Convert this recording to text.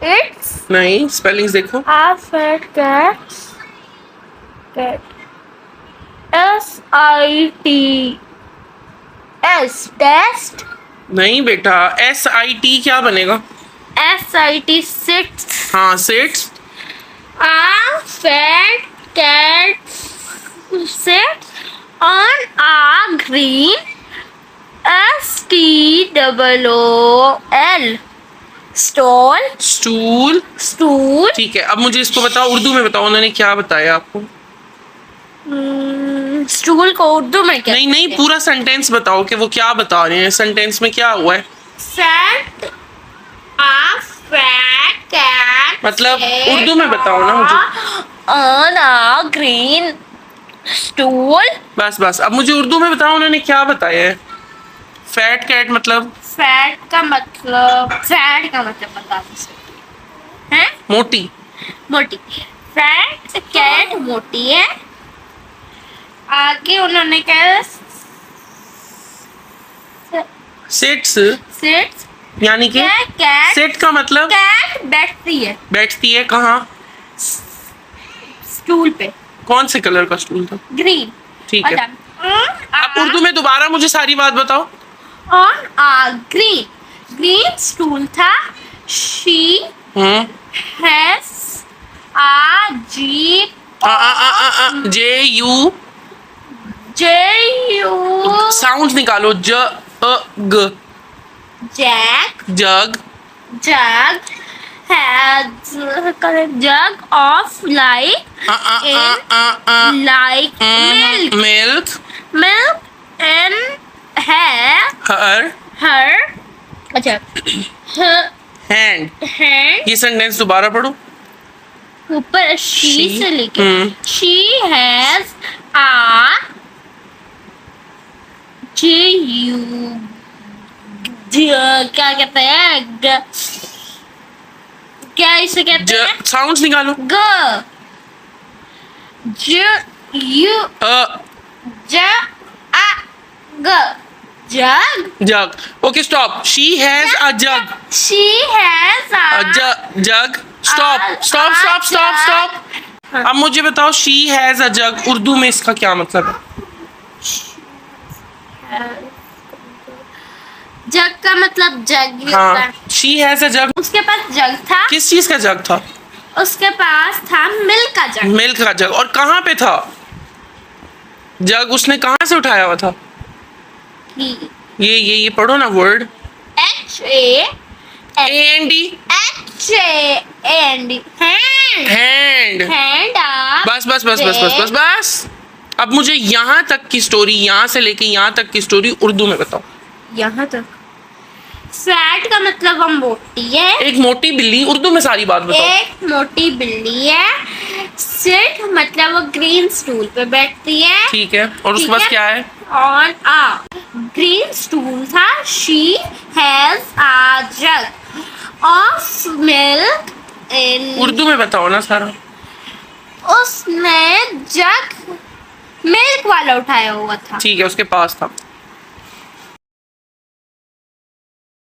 It's नहीं, spellings देखो। a fat cat. S test. नहीं बेटा, SIT क्या बनेगा? SIT sits. हाँ, sits. A fat cat sits on a green STOOL stool. stool. ठीक है, अब मुझे इसको बताओ, उर्दू में बताओ, उन्होंने क्या बताया आपको? स्टूल को उर्दू में क्या? नहीं नहीं, पूरा सेंटेंस बताओ कि वो क्या बता रहे हैं, सेंटेंस में क्या हुआ है। Sat a fat cat. मतलब उर्दू में बताओ ना मुझे। On a green stool. बस बस, अब मुझे उर्दू में बताओ उन्होंने क्या बताया है। फैट कैट मतलब? फैट का मतलब बता सकते हैं? मोटी। मोटी। फैट कैट मोटी है। आगे उन्होंने क्या? सिट्स सिट्स यानी कि कैट। सिट का मतलब? कैट बैठती है। बैठती है कहाँ? स्टूल पे। कौन से कलर का स्टूल था? ग्रीन। ठीक है, अब उर्दू में दोबारा मुझे सारी बात बताओ। ऑन आ ग्रीन स्टूल था। She has a jeep JU JU sound निकालो। Jug jug has jug of like milk and her अच्छा hand। hand ये सेंटेंस दोबारा पढ़ो। ऊपर she से लेके she has a JU क्या कहते हैं? क्या इसे कहते हैं? साउंड्स निकालो। Jug. Okay stop. She has a jug. She has a jug. Stop. अब मुझे बताओ, she has a jug Urdu में इसका क्या मतलब है? जग का मतलब जग ही होता है। शी हैज अ जग। उसके पास जग था। किस चीज का जग था? उसके पास था मिल्क का जग। मिल्क का जग। और कहाँ पे था जग? उसने कहाँ से उठाया हुआ था? ये पढ़ो ना वर्ड। HAND hand. बस। अब मुझे यहाँ तक की स्टोरी, यहाँ से लेके यहाँ तक की स्टोरी उर्दू में बताओ। यहाँ तक। फैट का मतलब वो मोटी है। एक मोटी बिल्ली, उर्दू में सारी बात बताओ। एक मोटी बिल्ली है। सिट मतलब वो ग्रीन स्टूल पे बैठती है। ठीक है, और उसके पास क्या है? ऑन आ ग्रीन स्टूल था। She has a jug of milk in. Urdu में बताओ ना सारा। उसने जग मिल्क वाला उठाया हुआ था। ठीक है, उसके पास था।